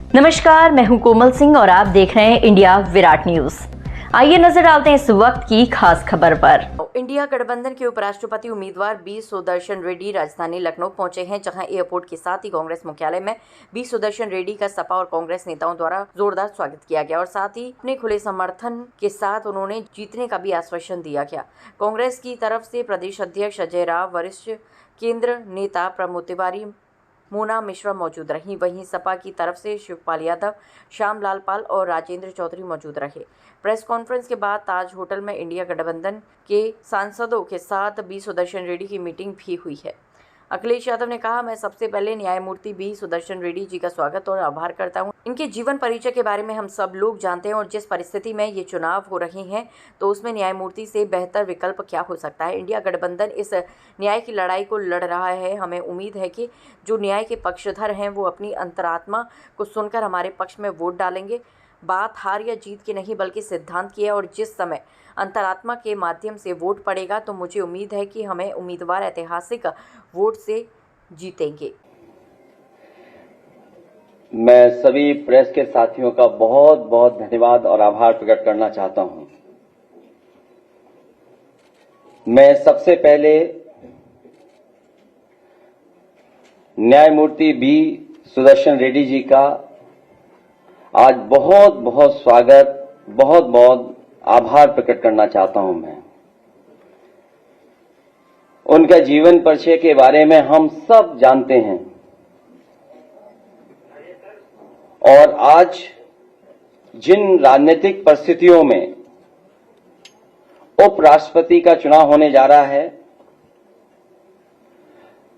नमस्कार, मैं हूं कोमल सिंह और आप देख रहे हैं इंडिया विराट न्यूज। आइए नजर डालते हैं इस वक्त की खास खबर पर। इंडिया गठबंधन के उपराष्ट्रपति उम्मीदवार बी सुदर्शन रेड्डी राजधानी लखनऊ पहुंचे हैं, जहां एयरपोर्ट के साथ ही कांग्रेस मुख्यालय में बी सुदर्शन रेड्डी का सपा और कांग्रेस नेताओं द्वारा जोरदार स्वागत किया गया और साथ ही अपने खुले समर्थन के साथ उन्होंने जीतने का भी आश्वासन दिया गया। कांग्रेस की तरफ से प्रदेश अध्यक्ष अजय राव, वरिष्ठ केंद्र नेता प्रमोद तिवारी, मोना मिश्रा मौजूद रहीं। वहीं सपा की तरफ से शिवपाल यादव, श्यामलाल पाल और राजेंद्र चौधरी मौजूद रहे। प्रेस कॉन्फ्रेंस के बाद ताज होटल में इंडिया गठबंधन के सांसदों के साथ बी सुदर्शन रेड्डी की मीटिंग भी हुई है। अखिलेश यादव ने कहा, मैं सबसे पहले न्यायमूर्ति बी सुदर्शन रेड्डी जी का स्वागत और आभार करता हूं। इनके जीवन परिचय के बारे में हम सब लोग जानते हैं और जिस परिस्थिति में ये चुनाव हो रहे हैं तो उसमें न्यायमूर्ति से बेहतर विकल्प क्या हो सकता है। इंडिया गठबंधन इस न्याय की लड़ाई को लड़ रहा है। हमें उम्मीद है कि जो न्याय के पक्षधर हैं वो अपनी अंतरात्मा को सुनकर हमारे पक्ष में वोट डालेंगे। बात हार या जीत की नहीं बल्कि सिद्धांत की है और जिस समय अंतरात्मा के माध्यम से वोट पड़ेगा तो मुझे उम्मीद है कि हमें उम्मीदवार ऐतिहासिक वोट से जीतेंगे। मैं सभी प्रेस के साथियों का बहुत बहुत धन्यवाद और आभार प्रकट करना चाहता हूं। मैं सबसे पहले न्यायमूर्ति बी सुदर्शन रेड्डी जी का आज बहुत बहुत स्वागत, बहुत बहुत आभार प्रकट करना चाहता हूं। मैं उनका जीवन परिचय के बारे में हम सब जानते हैं और आज जिन राजनीतिक परिस्थितियों में उपराष्ट्रपति का चुनाव होने जा रहा है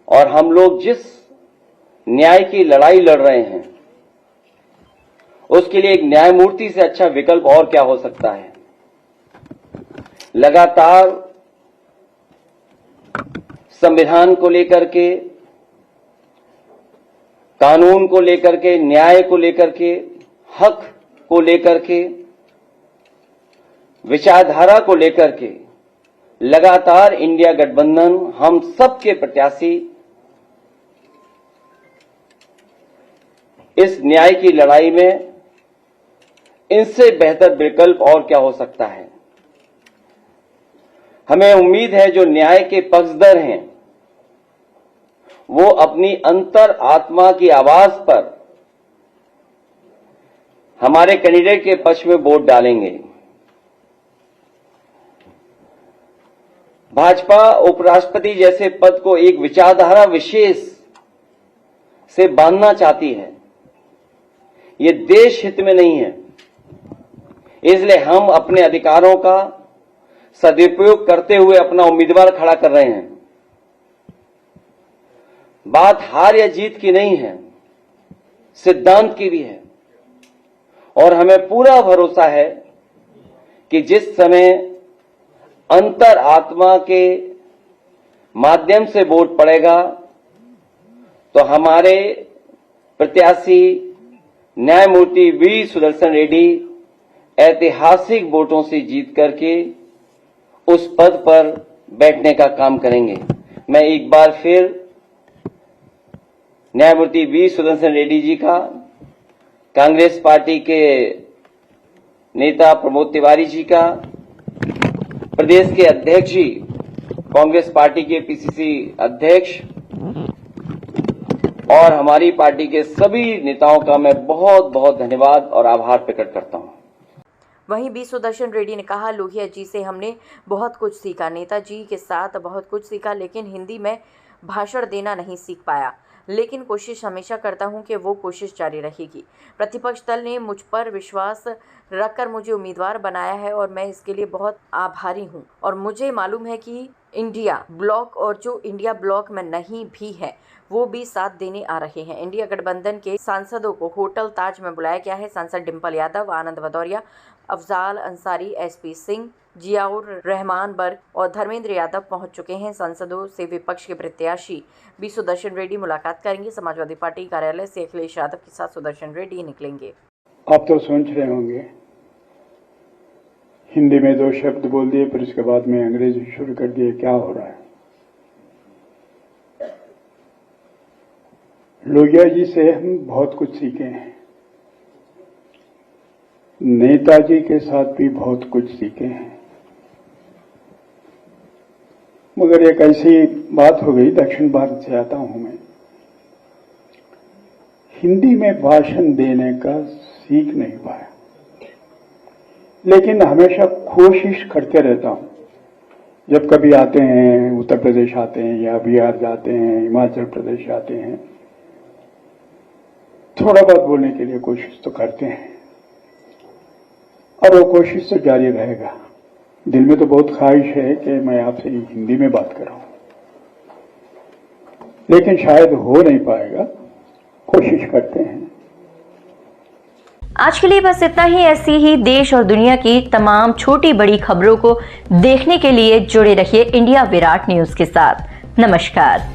और हम लोग जिस न्याय की लड़ाई लड़ रहे हैं उसके लिए एक न्यायमूर्ति से अच्छा विकल्प और क्या हो सकता है। लगातार संविधान को लेकर के, कानून को लेकर के, न्याय को लेकर के, हक को लेकर के, विचारधारा को लेकर के लगातार इंडिया गठबंधन हम सबके प्रत्याशी इस न्याय की लड़ाई में इनसे बेहतर विकल्प और क्या हो सकता है। हमें उम्मीद है जो न्याय के पक्षधर हैं वो अपनी अंतर आत्मा की आवाज पर हमारे कैंडिडेट के पक्ष में वोट डालेंगे। भाजपा उपराष्ट्रपति जैसे पद को एक विचारधारा विशेष से बांधना चाहती है। ये देश हित में नहीं है, इसलिए हम अपने अधिकारों का सदुपयोग करते हुए अपना उम्मीदवार खड़ा कर रहे हैं। बात हार या जीत की नहीं है, सिद्धांत की भी है और हमें पूरा भरोसा है कि जिस समय अंतर आत्मा के माध्यम से वोट पड़ेगा तो हमारे प्रत्याशी न्यायमूर्ति वी सुदर्शन रेड्डी ऐतिहासिक वोटों से जीत करके उस पद पर बैठने का काम करेंगे। मैं एक बार फिर न्यायमूर्ति वी सुदर्शन रेड्डी जी का, कांग्रेस पार्टी के नेता प्रमोद तिवारी जी का, प्रदेश के अध्यक्ष जी, कांग्रेस पार्टी के पीसीसी अध्यक्ष और हमारी पार्टी के सभी नेताओं का मैं बहुत बहुत धन्यवाद और आभार प्रकट करता हूं। वहीं बी सुदर्शन रेड्डी ने कहा, लोहिया जी से हमने बहुत कुछ सीखा, नेताजी के साथ बहुत कुछ सीखा, लेकिन हिंदी में भाषण देना नहीं सीख पाया, लेकिन कोशिश हमेशा करता हूं कि वो कोशिश जारी रहेगी। प्रतिपक्ष दल ने मुझ पर विश्वास रखकर मुझे उम्मीदवार बनाया है और मैं इसके लिए बहुत आभारी हूं और मुझे मालूम है कि इंडिया ब्लॉक और जो इंडिया ब्लॉक में नहीं भी है वो भी साथ देने आ रहे हैं। इंडिया गठबंधन के सांसदों को होटल ताज में बुलाया गया है। सांसद डिम्पल यादव, आनंद भदौरिया, अफजाल अंसारी, एसपी सिंह, जियाउर रहमान बर्ग और धर्मेंद्र यादव पहुंच चुके हैं। सांसदों से विपक्ष के प्रत्याशी बी सुदर्शन रेड्डी मुलाकात करेंगे। समाजवादी पार्टी कार्यालय से अखिलेश यादव के साथ सुदर्शन रेड्डी निकलेंगे। आप तो सोच रहे होंगे हिंदी में 2 शब्द बोल दिए फिर उसके बाद में अंग्रेजी शुरू कर दिए, क्या हो रहा है। लोहिया जी से हम बहुत कुछ सीखे हैं। नेताजी के साथ भी बहुत कुछ सीखे हैं, मगर एक ऐसी बात हो गई, दक्षिण भारत से आता हूं मैं, हिंदी में भाषण देने का सीख नहीं पाया, लेकिन हमेशा कोशिश करते रहता हूं। जब कभी आते हैं, उत्तर प्रदेश आते हैं या बिहार जाते हैं, हिमाचल प्रदेश जाते हैं, थोड़ा बहुत बोलने के लिए कोशिश तो करते हैं और वो कोशिश तो जारी रहेगा। दिल में तो बहुत ख्वाहिश है कि मैं आपसे हिंदी में बात कर रहा हूं, लेकिन शायद हो नहीं पाएगा, कोशिश करते हैं। आज के लिए बस इतना ही। ऐसी ही देश और दुनिया की तमाम छोटी बड़ी खबरों को देखने के लिए जुड़े रहिए इंडिया विराट न्यूज के साथ। नमस्कार।